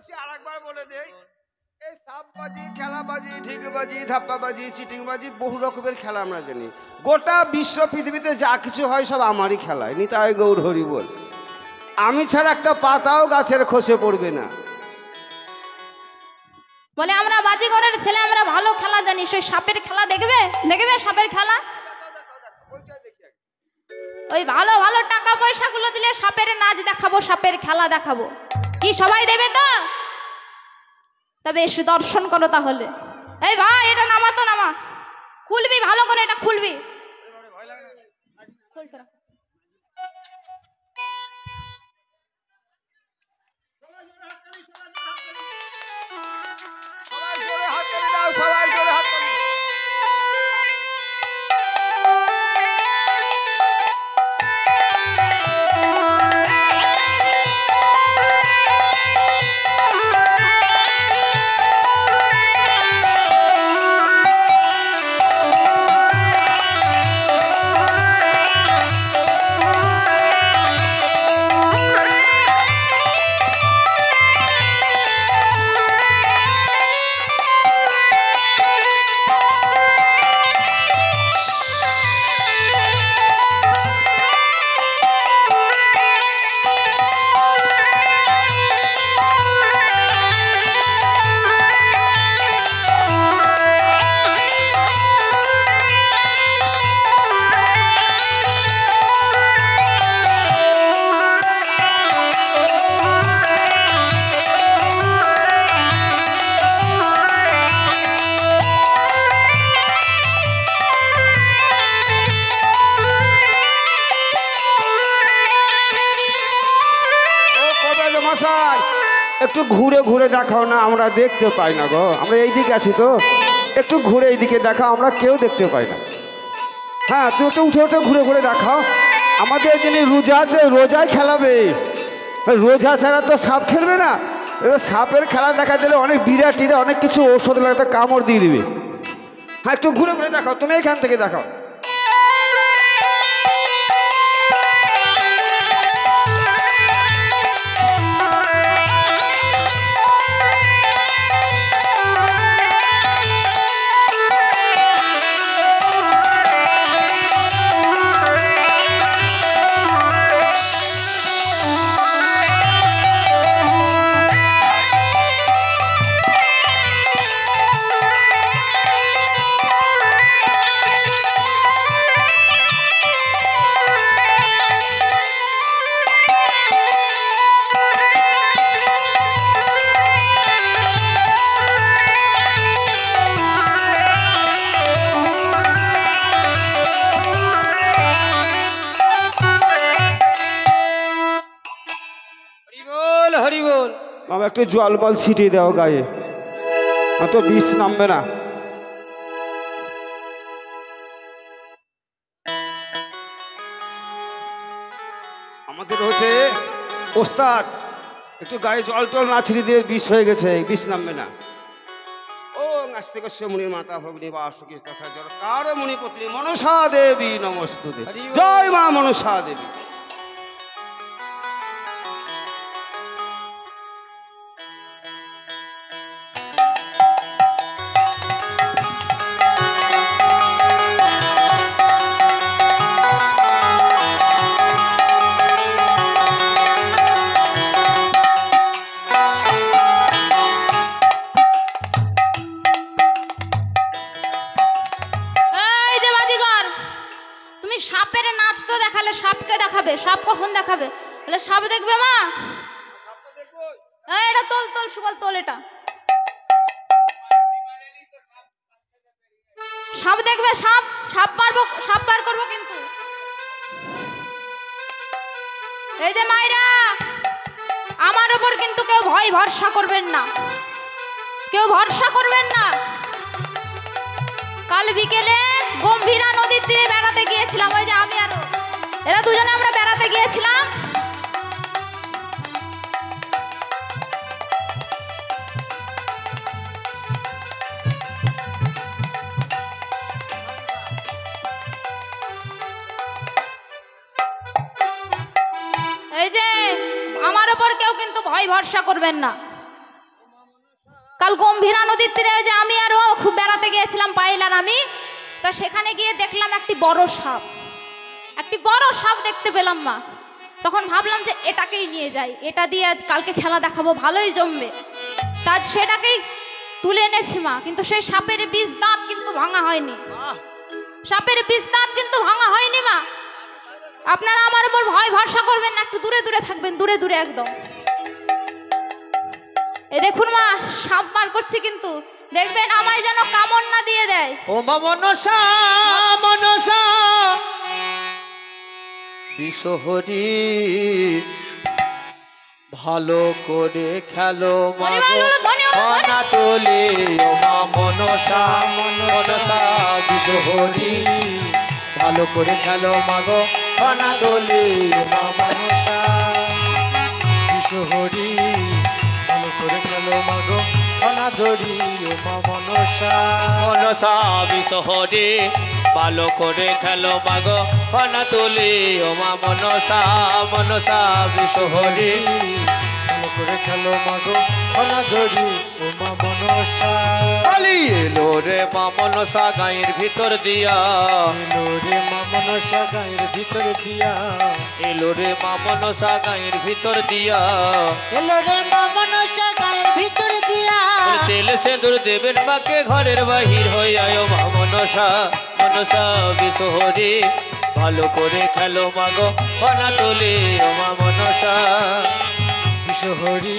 বলছি আরেকবার বলে দেই, এই সাপবাজি, খেলাবাজি, ঢিকবাজি, ধাপ্পাবাজি, চিটিংবাজি, বহু রকমের খেলা আমরা জানি। গোটা বিশ্ব পৃথিবীতে যা কিছু হয় সব আমারই খেলায়। নিতাই গৌর হরি বল। আমি ছাড়া একটা পাতাও গাছের খসে পড়বে না। বলে আমরা বাজিগরের ছেলে, আমরা ভালো খেলা জানি। সেই সাপের খেলা দেখবে, দেখবে সাপের খেলা। ওই ভালো ভালো টাকা পয়সাগুলো দিলে সাপের নাচ দেখাবো, সাপের খেলা দেখাবো। কি সবাই দেবে তো? তবে এসে দর্শন করো তাহলে। এই ভাই, এটা নামা তো নামা, খুলবি ভালো করে, এটা খুলবি। সবাই জোরে হাত তালি। একটু ঘুরে ঘুরে দেখাও না, আমরা দেখতে পাই না গো। আমরা এই দিকে আছি তো, একটু ঘুরে এইদিকে দেখাও, আমরা কেউ দেখতে পাই না। হ্যাঁ, তুমি একটু উঠে উঠে ঘুরে ঘুরে দেখাও। আমাদের যিনি রোজা আছে, রোজায় খেলাবে। রোজা ছাড়া তো সাপ খেলবে না। সাপের খেলা দেখা দিলে অনেক বিরাটিরা অনেক কিছু ঔষধ লাগতে কামড় দিয়ে দিবে। হ্যাঁ, একটু ঘুরে ঘুরে দেখাও, তুমি এখান থেকে দেখাও। মামা একটু জল বল ছিটিয়ে দাও গায়ে, অত বিষ নামবে না। আমাদের হচ্ছে ওস্তাদ, একটু গায়ে জল টল না ছিটিয়ে দিয়ে বিষ হয়ে গেছে, বিষ নামবে না। ও নাস্তিক মুনির মাতা ভগ্নী বা সুখী তথা জল কার মুনিপত্নী মনসা দেবী নমস্তুতে। জয় মা মনসা দেবী। সাপ কখন দেখাবে? বলে সাপ দেখবে মা, এটা তোল তোল সুবল তোল, এটা সাপ দেখবে, সাপ সাপ পারবো, সাপ পার করবো কিন্তু। এই যে মাইরা, আমার উপর কিন্তু কেউ ভয় ভরসা করবেন না, কেউ ভরসা করবেন না। কাল বিকেলে গম্ভীরা নদীর তীরে বেড়াতে গিয়েছিলাম, ওই যে আমি আর এরা দুজনে আমরা বেড়াতে গিয়েছিলাম। এই যে আমার উপর কেউ কিন্তু ভয় ভরসা করবেন না, কাল গম্ভীরা নদীর তীরে যে আমি আর ও খুব বেড়াতে গিয়েছিলাম পায়েল আর আমি, তা সেখানে গিয়ে দেখলাম একটি বড় সাপ দেখতে পেলাম মা। তখন ভাবলাম যে এটাকেই নিয়ে যাই, এটা দিয়ে আজ কালকে খেলা দেখাবো, ভালোই জমবে। তা সেটাকেই তুলে এনেছি মা, কিন্তু সেই সাপের বিষ দাঁত কিন্তু ভাঙা হয়নি, সাপের বিষ দাঁত কিন্তু ভাঙা হয়নি মা। আপনারা আমার উপর ভয় ভরসা করবেন না, একটু দূরে দূরে থাকবেন, দূরে দূরে একদম। এ দেখুন মা, সাপ বার করছে, কিন্তু দেখবেন আমায় যেন কামড় না দিয়ে দেয়। ও মা মনসা মনসা বিশহরি ভালো করে খেলো মানা তোলে। ও মা মনসা মনসা বিশহরি ভালো করে খেলো মাগো মানা তোলে। ও মা মনসা বিশহরি ভালো করে খেলো মাগো মানা ধরি। ও মা মনসা মনসা বিশহরি ভালো করে খেলো মাগো মানা তোলে। ও মা মনসা মনসা বিশহরি ভালো করে খেলো মাগো মানা ধরি। ও মা মনসা বলি এলো রে মা মনসা গায়ের ভিতর দিয়া, এলো রে মা মনসা গায়ের ভিতর দিয়া, এলো রে মা মনসা গায়ের ভিতর দিয়া, এলো রে মা মনসা গায়ের ভিতর দিয়া। তেল সেঁদুর দেবেন মাকে ঘরের বাহির হইয়া। ও মা মনসা মনসা বিশহরি ভালো করে খেলো মাগো মানা তোলে। ও মা মনসা বিশহরি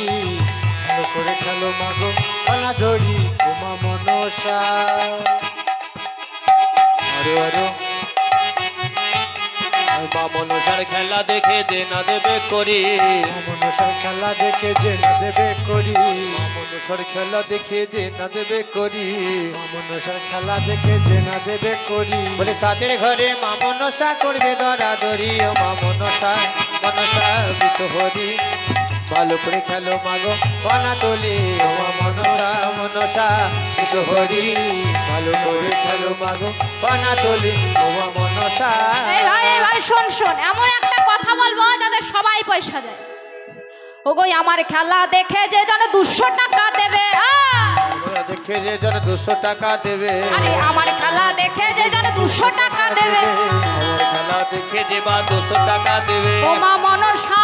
ভালো করে খেলো মাগো মানা ধরি। ও মা মনসা আরো আরো মা মনসার খেলা দেখে যে না দেবে করি, মা মনসার খেলা দেখে যে না দেবে করি, মা মনসার খেলা দেখে যে না দেবে করি, মা মনসার খেলা দেখে যে না দেবে করি। বলে তাদের ঘরে মা মনসা করবে দরাদরি। ও মা মনসা মনসা বিশহরি ভালো করে খেলো মাগো মানা তোলে। ও মা মনসা মনসা বিশহরি ভালো করে খেলো মাগো মানা তোলে। ও মা মনসা এই ভাই শোন শোন, এমন একটা কথা বলবো যাতে সবাই পয়সা দেয়। ওগো আমার খেলা দেখে যে জন 200 টাকা দেবে, দেখে যে জন 200 টাকা দেবে, আরে আমার খেলা দেখে যে জন 200 টাকা দেবে, আমার খেলা দেখে যে বা 200 টাকা দেবে। ও মা মনসা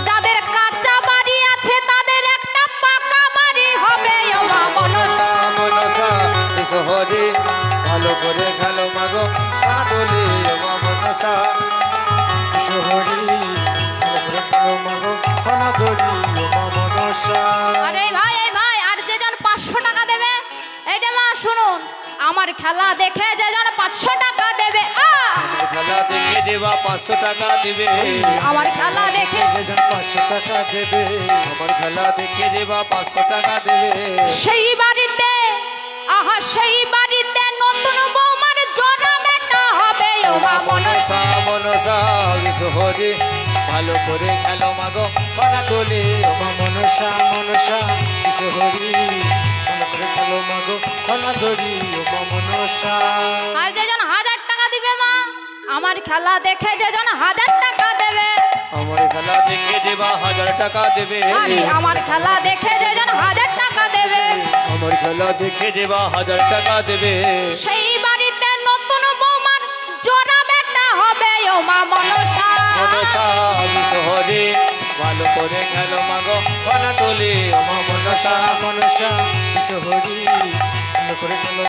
যাদের কাঁচা বাড়ি আছে তাদের একটা পাকা বাড়ি হবে। ও মা মনসা মনসা বিশহরি ভালো করে খেলো মাগো মানা তোলে। ও মা মনসা বিশহরি ভালো করে খেলো মাগো মানা ধরি। ও মা মনসা আরে ভাই আর যে জন 500 টাকা দেবে, এই যে মা শুনুন, আমার খেলা দেখে যে জন 500 টাকা দেবে, আমার খেলা দেখে যে বা 500 টাকা দেবে, আমার খেলা দেখে যে জন 500 টাকা দেবে, আমার খেলা দেখে যে বা 500 টাকা দেবে। সেই বাড়িতে সেই বাড়িতে নতুন বৌমার জোড়া বেটা হবে। ও মা মনসা মনসা বিশহরি ভালো করে খেলো মাগো মানা তোলে। ও মা মনসা মনসা বিশহরি ভালো করে খেলো মাগো মানা ধরি। ও মা মনসা আর যে জন 1000 টাকা দিবে মা, আমার খেলা দেখে যে জন 1000 টাকা দেবে, আমার খেলা দেখে যে বা 1000 টাকা দেবে, আরে আমার খেলা দেখে যে জন 1000 টাকা দেবে, আমার খেলা দেখে যে বা 1000 টাকা দেবে। সেই বাড়িতে নতুন বৌমার জোড়া বেটা হবে। ও মা মনসা মনসা বিশহরি ভালো করে খেলো মাগো মানা তোলে। ও মা মনসা মনসা বিশহরি ভালো করে খেলো।